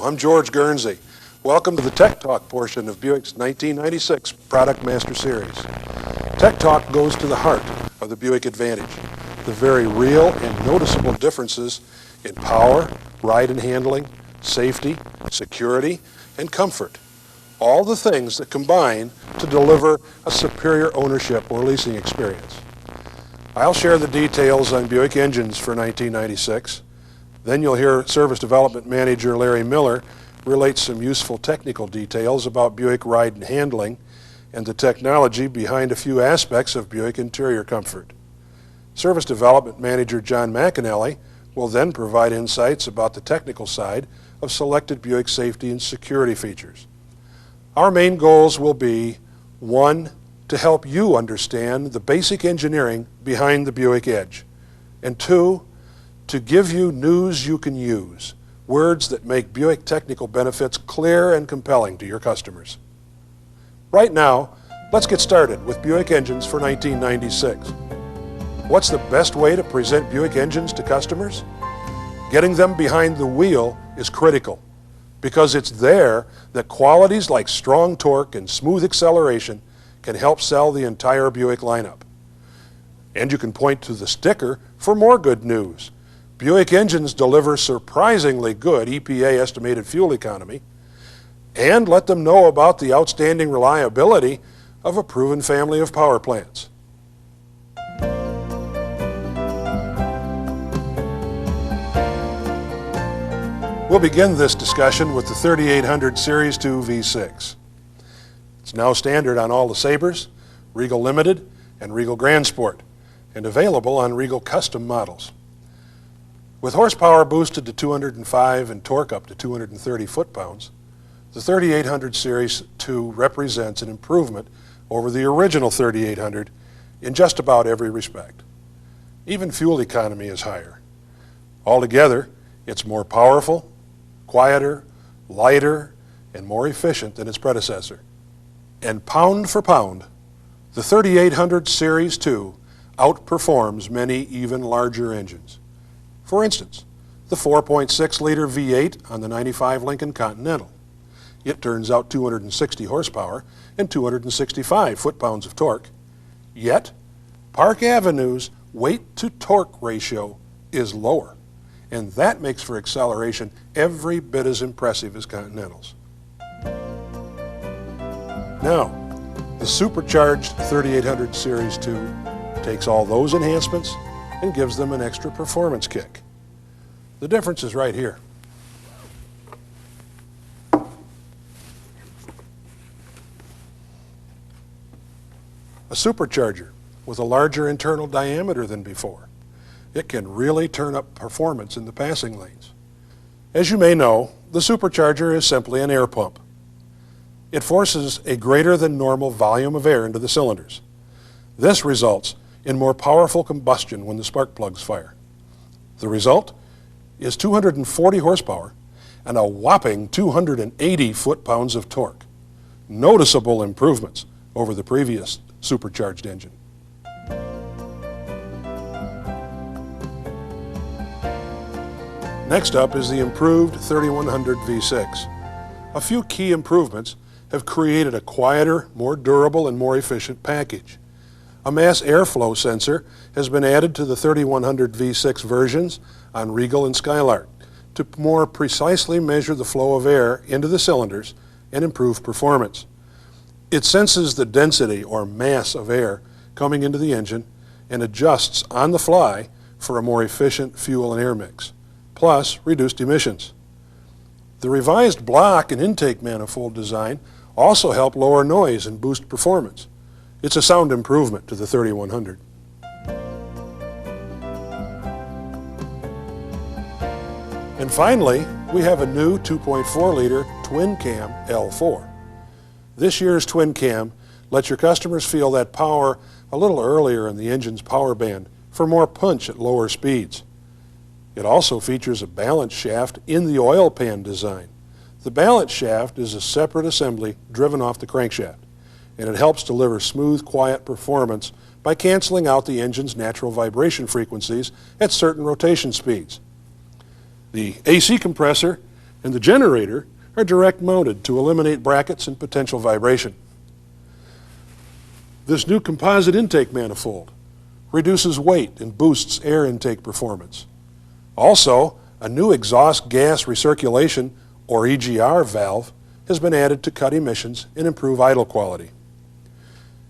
I'm George Guernsey. Welcome to the Tech Talk portion of Buick's 1996 Product Master Series. Tech Talk goes to the heart of the Buick Advantage, the very real and noticeable differences in power, ride and handling, safety, security, and comfort. All the things that combine to deliver a superior ownership or leasing experience. I'll share the details on Buick engines for 1996. Then you'll hear Service Development Manager Larry Miller relate some useful technical details about Buick ride and handling and the technology behind a few aspects of Buick interior comfort. Service Development Manager John McAnally will then provide insights about the technical side of selected Buick safety and security features. Our main goals will be, 1, to help you understand the basic engineering behind the Buick Edge, and 2, to give you news you can use, words that make Buick technical benefits clear and compelling to your customers. Right now, let's get started with Buick engines for 1996. What's the best way to present Buick engines to customers? Getting them behind the wheel is critical, because it's there that qualities like strong torque and smooth acceleration can help sell the entire Buick lineup. And you can point to the sticker for more good news. Buick engines deliver surprisingly good EPA estimated fuel economy, and let them know about the outstanding reliability of a proven family of power plants. We'll begin this discussion with the 3800 Series 2 V6. It's now standard on all the Sabres, Regal Limited, and Regal Grand Sport, and available on Regal Custom models. With horsepower boosted to 205 and torque up to 230 foot-pounds, the 3800 Series 2 represents an improvement over the original 3800 in just about every respect. Even fuel economy is higher. Altogether, it's more powerful, quieter, lighter, and more efficient than its predecessor. And pound for pound, the 3800 Series 2 outperforms many even larger engines. For instance, the 4.6-liter V8 on the 95 Lincoln Continental. It turns out 260 horsepower and 265 foot-pounds of torque. Yet, Park Avenue's weight-to-torque ratio is lower, and that makes for acceleration every bit as impressive as Continentals. Now, the supercharged 3800 Series 2 takes all those enhancements and gives them an extra performance kick. The difference is right here. A supercharger with a larger internal diameter than before. It can really turn up performance in the passing lanes. As you may know, the supercharger is simply an air pump. It forces a greater than normal volume of air into the cylinders. This results in more powerful combustion when the spark plugs fire. The result is 240 horsepower and a whopping 280 foot-pounds of torque. Noticeable improvements over the previous supercharged engine. Next up is the improved 3100 V6. A few key improvements have created a quieter, more durable, and more efficient package. A mass airflow sensor has been added to the 3100 V6 versions on Regal and Skylark to more precisely measure the flow of air into the cylinders and improve performance. It senses the density or mass of air coming into the engine and adjusts on the fly for a more efficient fuel and air mix, plus reduced emissions. The revised block and intake manifold design also help lower noise and boost performance. It's a sound improvement to the 3100. And finally, we have a new 2.4-liter twin-cam L4. This year's twin-cam lets your customers feel that power a little earlier in the engine's power band for more punch at lower speeds. It also features a balance shaft in the oil pan design. The balance shaft is a separate assembly driven off the crankshaft, and it helps deliver smooth, quiet performance by canceling out the engine's natural vibration frequencies at certain rotation speeds. The AC compressor and the generator are direct mounted to eliminate brackets and potential vibration. This new composite intake manifold reduces weight and boosts air intake performance. Also, a new exhaust gas recirculation, or EGR valve, has been added to cut emissions and improve idle quality.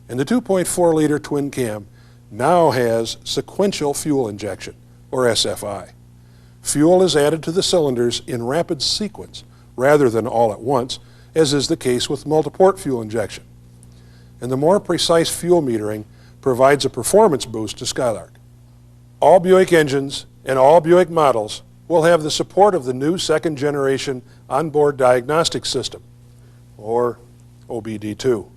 And the 2.4-liter twin cam now has sequential fuel injection, or SFI. Fuel is added to the cylinders in rapid sequence rather than all at once, as is the case with multi-port fuel injection. And the more precise fuel metering provides a performance boost to Skylark. All Buick engines and all Buick models will have the support of the new second-generation onboard diagnostic system, or OBD2.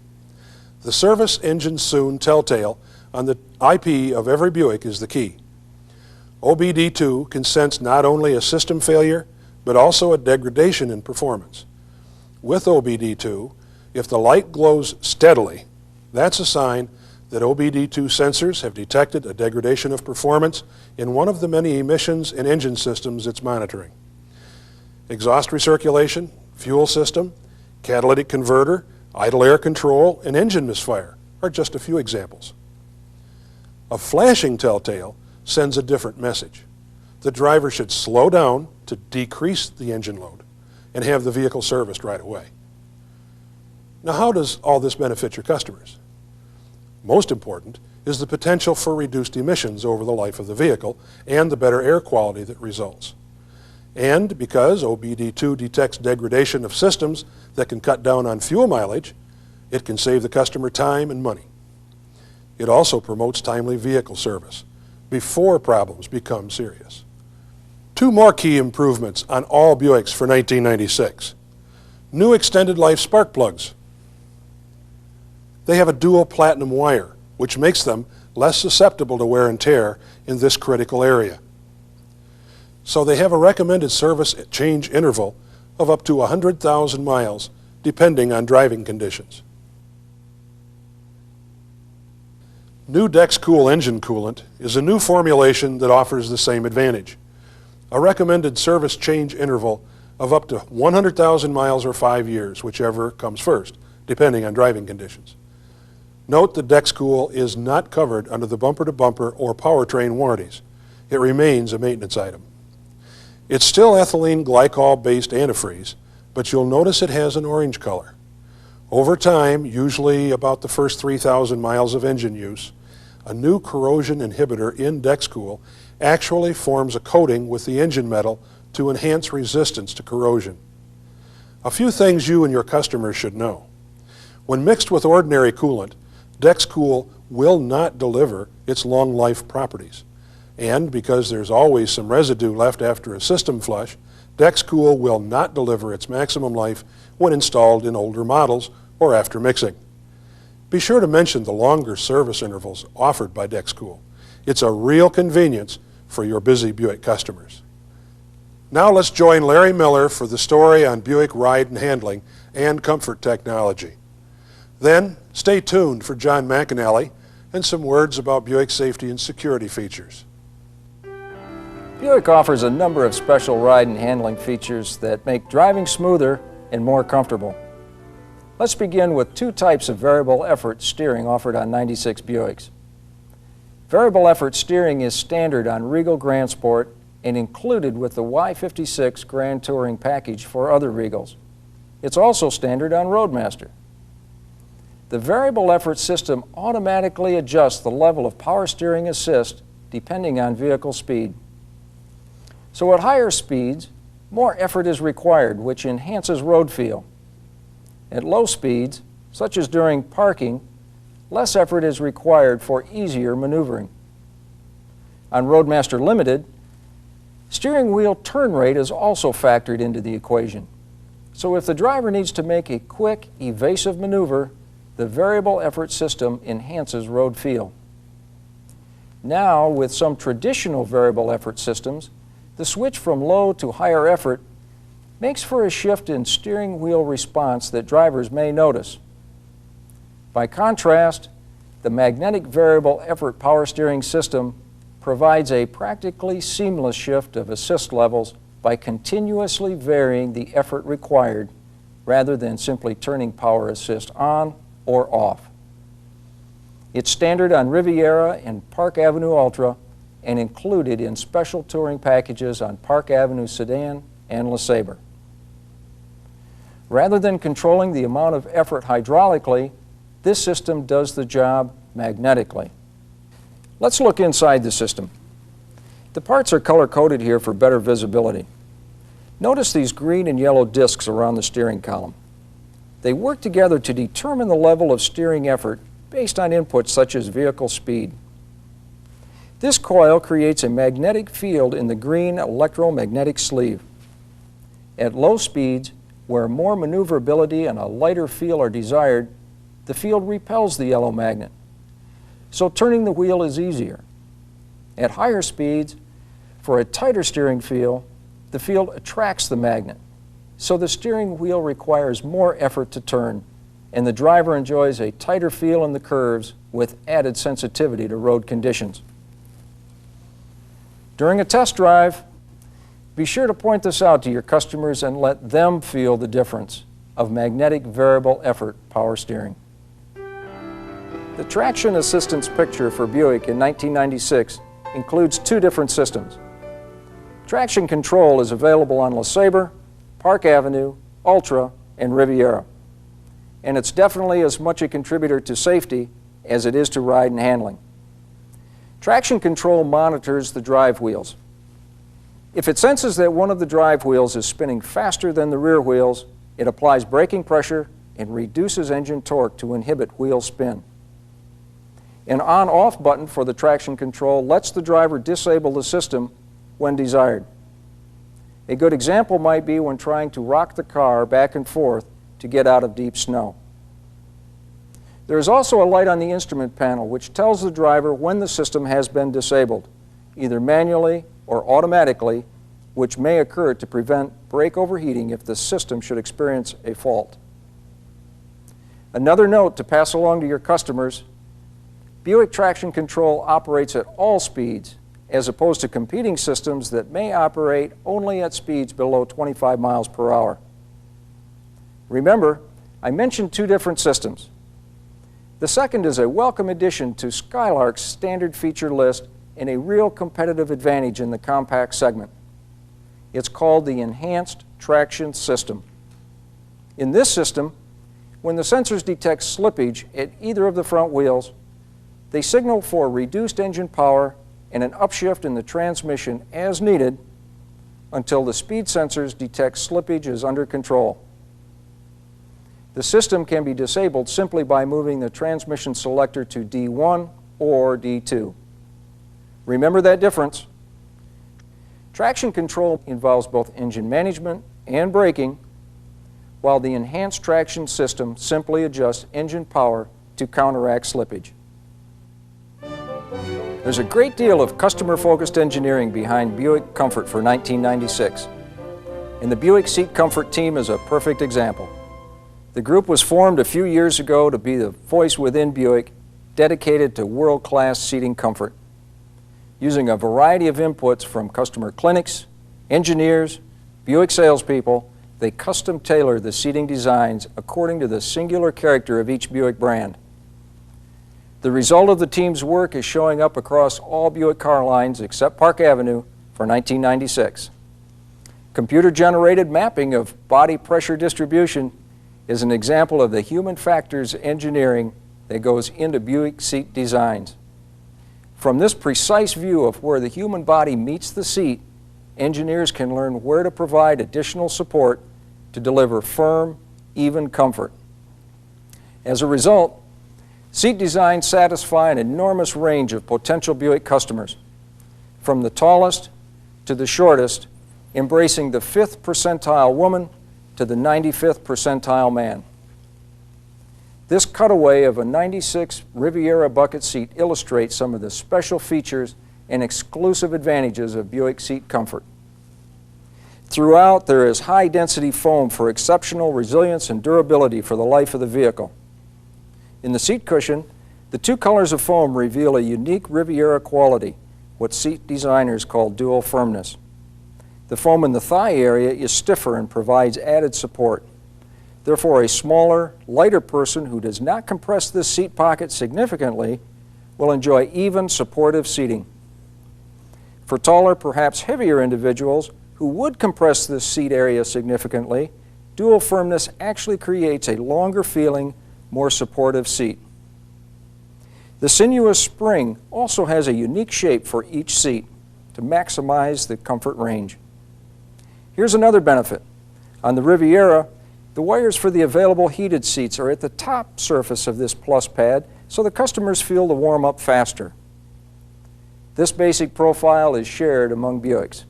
The service engine soon telltale on the IP of every Buick is the key. OBD2 can sense not only a system failure, but also a degradation in performance. With OBD2, if the light glows steadily, that's a sign that OBD2 sensors have detected a degradation of performance in one of the many emissions and engine systems it's monitoring. Exhaust recirculation, fuel system, catalytic converter, idle air control, and engine misfire are just a few examples. A flashing telltale sends a different message. The driver should slow down to decrease the engine load and have the vehicle serviced right away. Now, how does all this benefit your customers? Most important is the potential for reduced emissions over the life of the vehicle and the better air quality that results. And because OBD2 detects degradation of systems that can cut down on fuel mileage, it can save the customer time and money. It also promotes timely vehicle service before problems become serious. Two more key improvements on all Buicks for 1996. New extended life spark plugs. They have a dual platinum wire, which makes them less susceptible to wear and tear in this critical area. So they have a recommended service change interval of up to 100,000 miles, depending on driving conditions. New DexCool engine coolant is a new formulation that offers the same advantage. A recommended service change interval of up to 100,000 miles or 5 years, whichever comes first, depending on driving conditions. Note that DexCool is not covered under the bumper-to-bumper or powertrain warranties. It remains a maintenance item. It's still ethylene glycol-based antifreeze, but you'll notice it has an orange color. Over time, usually about the first 3,000 miles of engine use, a new corrosion inhibitor in DexCool actually forms a coating with the engine metal to enhance resistance to corrosion. A few things you and your customers should know. When mixed with ordinary coolant, DexCool will not deliver its long life properties. And because there's always some residue left after a system flush, DexCool will not deliver its maximum life when installed in older models or after mixing. Be sure to mention the longer service intervals offered by DexCool. It's a real convenience for your busy Buick customers. Now let's join Larry Miller for the story on Buick ride and handling and comfort technology. Then, stay tuned for John McAnally and some words about Buick safety and security features. Buick offers a number of special ride and handling features that make driving smoother and more comfortable. Let's begin with two types of variable effort steering offered on 96 Buicks. Variable effort steering is standard on Regal Grand Sport and included with the Y56 Grand Touring package for other Regals. It's also standard on Roadmaster. The variable effort system automatically adjusts the level of power steering assist depending on vehicle speed. So at higher speeds, more effort is required, which enhances road feel. At low speeds, such as during parking, less effort is required for easier maneuvering. On Roadmaster Limited, steering wheel turn rate is also factored into the equation. So if the driver needs to make a quick, evasive maneuver, the variable effort system enhances road feel. Now, with some traditional variable effort systems, the switch from low to higher effort makes for a shift in steering wheel response that drivers may notice. By contrast, the magnetic variable effort power steering system provides a practically seamless shift of assist levels by continuously varying the effort required rather than simply turning power assist on or off. It's standard on Riviera and Park Avenue Ultra and included in special touring packages on Park Avenue Sedan and LeSabre. Rather than controlling the amount of effort hydraulically, this system does the job magnetically. Let's look inside the system. The parts are color-coded here for better visibility. Notice these green and yellow discs around the steering column. They work together to determine the level of steering effort based on inputs such as vehicle speed. This coil creates a magnetic field in the green electromagnetic sleeve. At low speeds, where more maneuverability and a lighter feel are desired, the field repels the yellow magnet, so turning the wheel is easier. At higher speeds, for a tighter steering feel, the field attracts the magnet, so the steering wheel requires more effort to turn, and the driver enjoys a tighter feel in the curves with added sensitivity to road conditions. During a test drive, be sure to point this out to your customers and let them feel the difference of magnetic variable effort power steering. The traction assistance picture for Buick in 1996 includes two different systems. Traction control is available on LeSabre, Park Avenue, Ultra, and Riviera. And it's definitely as much a contributor to safety as it is to ride and handling. Traction control monitors the drive wheels. If it senses that one of the drive wheels is spinning faster than the rear wheels, it applies braking pressure and reduces engine torque to inhibit wheel spin. An on-off button for the traction control lets the driver disable the system when desired. A good example might be when trying to rock the car back and forth to get out of deep snow. There is also a light on the instrument panel which tells the driver when the system has been disabled, either manually or automatically, which may occur to prevent brake overheating if the system should experience a fault. Another note to pass along to your customers: Buick traction control operates at all speeds, as opposed to competing systems that may operate only at speeds below 25 miles per hour. Remember, I mentioned two different systems. The second is a welcome addition to Skylark's standard feature list and a real competitive advantage in the compact segment. It's called the Enhanced Traction System. In this system, when the sensors detect slippage at either of the front wheels, they signal for reduced engine power and an upshift in the transmission as needed until the speed sensors detect slippage is under control. The system can be disabled simply by moving the transmission selector to D1 or D2. Remember that difference. Traction control involves both engine management and braking, while the enhanced traction system simply adjusts engine power to counteract slippage. There's a great deal of customer-focused engineering behind Buick Comfort for 1996, and the Buick Seat Comfort team is a perfect example. The group was formed a few years ago to be the voice within Buick dedicated to world-class seating comfort. Using a variety of inputs from customer clinics, engineers, Buick salespeople, they custom-tailor the seating designs according to the singular character of each Buick brand. The result of the team's work is showing up across all Buick car lines except Park Avenue for 1996. Computer-generated mapping of body pressure distribution is an example of the human factors engineering that goes into Buick seat designs. From this precise view of where the human body meets the seat, engineers can learn where to provide additional support to deliver firm, even comfort. As a result, seat designs satisfy an enormous range of potential Buick customers, from the tallest to the shortest, embracing the 5th percentile woman to the 95th percentile man. This cutaway of a 96 Riviera bucket seat illustrates some of the special features and exclusive advantages of Buick seat comfort. Throughout, there is high-density foam for exceptional resilience and durability for the life of the vehicle. In the seat cushion, the two colors of foam reveal a unique Riviera quality, what seat designers call dual firmness. The foam in the thigh area is stiffer and provides added support. Therefore, a smaller, lighter person who does not compress this seat pocket significantly will enjoy even, supportive seating. For taller, perhaps heavier individuals who would compress this seat area significantly, dual firmness actually creates a longer feeling, more supportive seat. The sinuous spring also has a unique shape for each seat to maximize the comfort range. Here's another benefit. On the Riviera, the wires for the available heated seats are at the top surface of this plus pad, so the customers feel the warm up faster. This basic profile is shared among Buicks,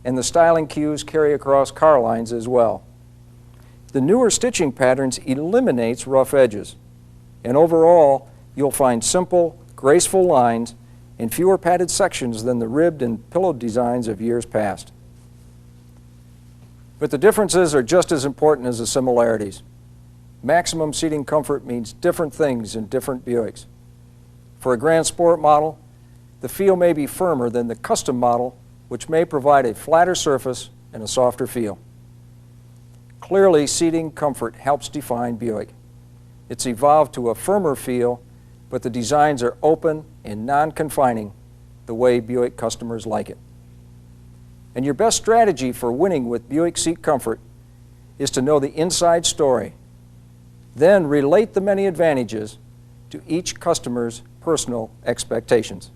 and the styling cues carry across car lines as well. The newer stitching patterns eliminates rough edges, and overall, you'll find simple, graceful lines and fewer padded sections than the ribbed and pillowed designs of years past. But the differences are just as important as the similarities. Maximum seating comfort means different things in different Buicks. For a Grand Sport model, the feel may be firmer than the custom model, which may provide a flatter surface and a softer feel. Clearly, seating comfort helps define Buick. It's evolved to a firmer feel, but the designs are open and non-confining, the way Buick customers like it. And your best strategy for winning with Buick seat comfort is to know the inside story. Then relate the many advantages to each customer's personal expectations.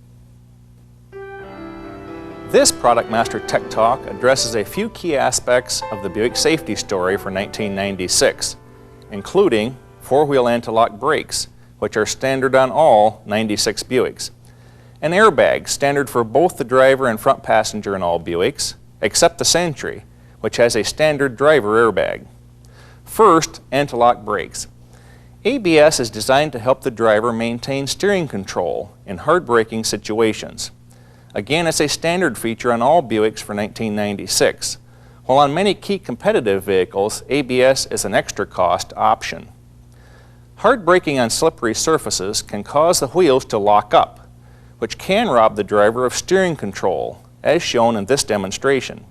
This Product Master Tech Talk addresses a few key aspects of the Buick safety story for 1996, including four-wheel anti-lock brakes, which are standard on all 96 Buicks, an airbag standard for both the driver and front passenger in all Buicks, except the Century, which has a standard driver airbag. First, anti-lock brakes. ABS is designed to help the driver maintain steering control in hard braking situations. Again, it's a standard feature on all Buicks for 1996, while on many key competitive vehicles, ABS is an extra cost option. Hard braking on slippery surfaces can cause the wheels to lock up, which can rob the driver of steering control, as shown in this demonstration.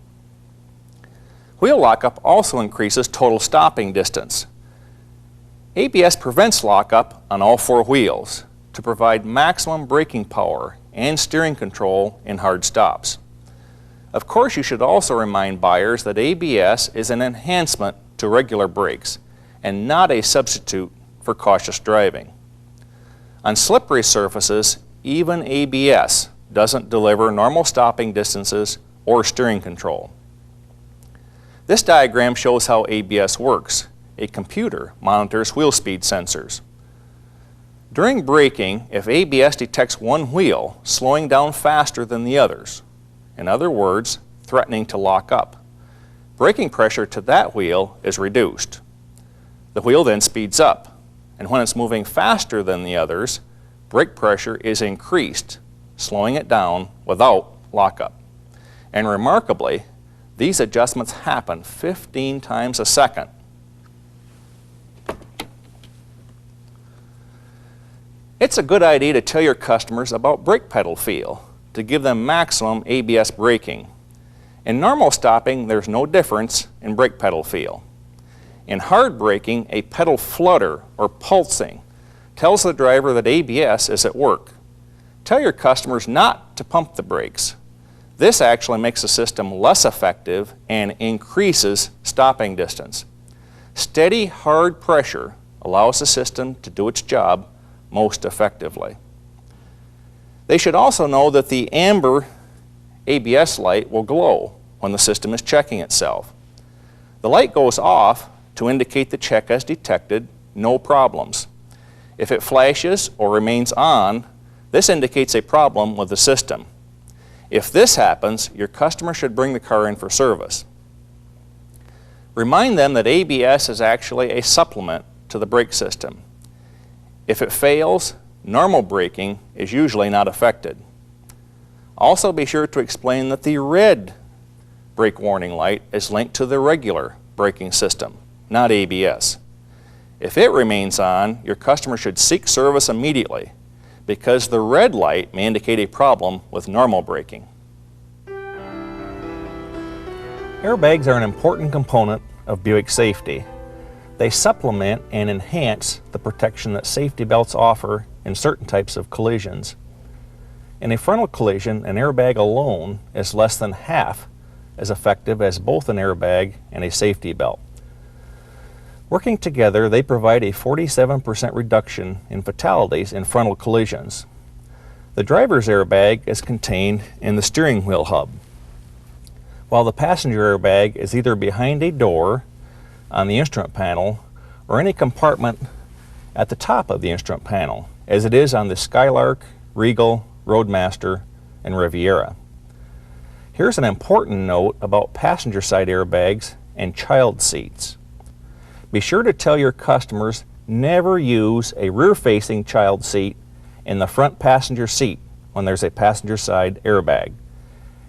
Wheel lockup also increases total stopping distance. ABS prevents lockup on all four wheels to provide maximum braking power and steering control in hard stops. Of course, you should also remind buyers that ABS is an enhancement to regular brakes and not a substitute for cautious driving. On slippery surfaces, even ABS doesn't deliver normal stopping distances or steering control. This diagram shows how ABS works. A computer monitors wheel speed sensors. During braking, if ABS detects one wheel slowing down faster than the others, in other words, threatening to lock up, braking pressure to that wheel is reduced. The wheel then speeds up, and when it's moving faster than the others, brake pressure is increased, slowing it down without lockup. And remarkably, these adjustments happen 15 times a second. It's a good idea to tell your customers about brake pedal feel to give them maximum ABS braking. In normal stopping, there's no difference in brake pedal feel. In hard braking, a pedal flutter or pulsing tells the driver that ABS is at work. Tell your customers not to pump the brakes. This actually makes the system less effective and increases stopping distance. Steady, hard pressure allows the system to do its job most effectively. They should also know that the amber ABS light will glow when the system is checking itself. The light goes off to indicate the check has detected no problems. If it flashes or remains on, this indicates a problem with the system. If this happens, your customer should bring the car in for service. Remind them that ABS is actually a supplement to the brake system. If it fails, normal braking is usually not affected. Also be sure to explain that the red brake warning light is linked to the regular braking system, not ABS. If it remains on, your customer should seek service immediately because the red light may indicate a problem with normal braking. Airbags are an important component of Buick safety. They supplement and enhance the protection that safety belts offer in certain types of collisions. In a frontal collision, an airbag alone is less than half as effective as both an airbag and a safety belt. Working together, they provide a 47% reduction in fatalities in frontal collisions. The driver's airbag is contained in the steering wheel hub, while the passenger airbag is either behind a door on the instrument panel or any compartment at the top of the instrument panel, as it is on the Skylark, Regal, Roadmaster, and Riviera. Here's an important note about passenger side airbags and child seats. Be sure to tell your customers never use a rear-facing child seat in the front passenger seat when there's a passenger side airbag.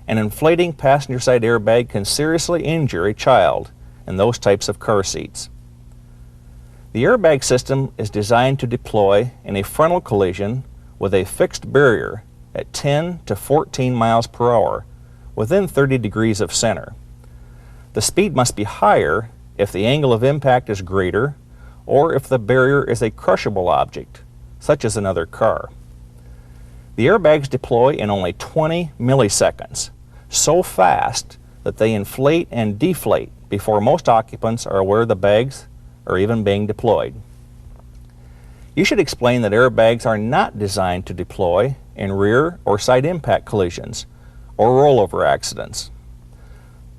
An inflating passenger side airbag can seriously injure a child in those types of car seats. The airbag system is designed to deploy in a frontal collision with a fixed barrier at 10 to 14 miles per hour within 30 degrees of center. The speed must be higher if the angle of impact is greater or if the barrier is a crushable object, such as another car. The airbags deploy in only 20 milliseconds, so fast that they inflate and deflate before most occupants are aware the bags are even being deployed. You should explain that airbags are not designed to deploy in rear or side impact collisions or rollover accidents.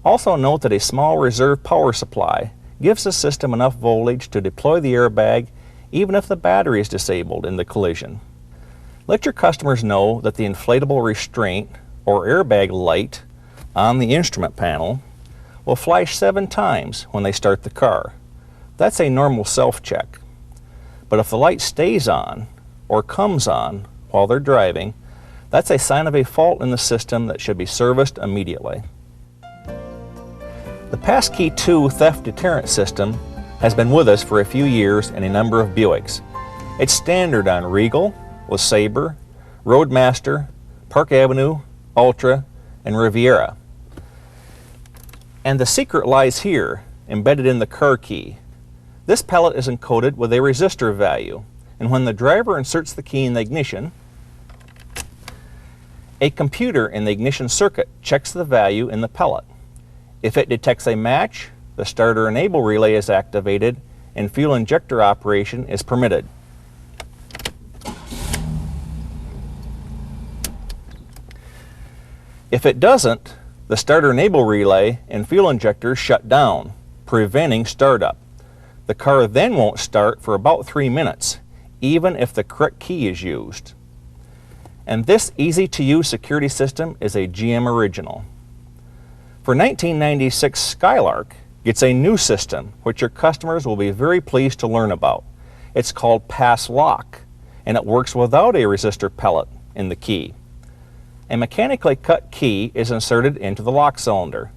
Also note that a small reserve power supply gives the system enough voltage to deploy the airbag even if the battery is disabled in the collision. Let your customers know that the inflatable restraint or airbag light on the instrument panel will flash 7 times when they start the car. That's a normal self-check. But if the light stays on or comes on while they're driving, that's a sign of a fault in the system that should be serviced immediately. The Passkey 2 theft deterrent system has been with us for a few years in a number of Buicks. It's standard on Regal, LeSabre, Roadmaster, Park Avenue, Ultra, and Riviera. And the secret lies here, embedded in the car key. This pellet is encoded with a resistor value, and when the driver inserts the key in the ignition, a computer in the ignition circuit checks the value in the pellet. If it detects a match, the starter enable relay is activated and fuel injector operation is permitted. If it doesn't, the starter enable relay and fuel injector shut down, preventing startup. The car then won't start for about 3 minutes, even if the correct key is used. And this easy-to-use security system is a GM original. For 1996 Skylark gets a new system which your customers will be very pleased to learn about. It's called Pass Lock, and it works without a resistor pellet in the key. A mechanically cut key is inserted into the lock cylinder.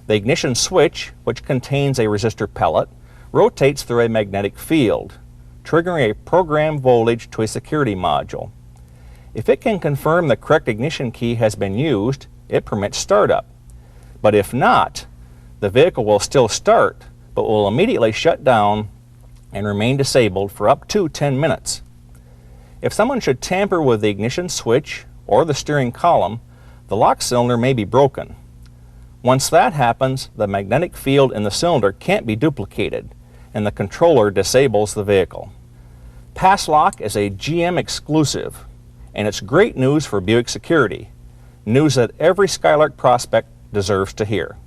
The ignition switch, which contains a resistor pellet, rotates through a magnetic field, triggering a programmed voltage to a security module. If it can confirm the correct ignition key has been used, it permits startup. But if not, the vehicle will still start, but will immediately shut down and remain disabled for up to 10 minutes. If someone should tamper with the ignition switch or the steering column, the lock cylinder may be broken. Once that happens, the magnetic field in the cylinder can't be duplicated, and the controller disables the vehicle. Pass Lock is a GM exclusive, and it's great news for Buick security, news that every Skylark prospect deserves to hear.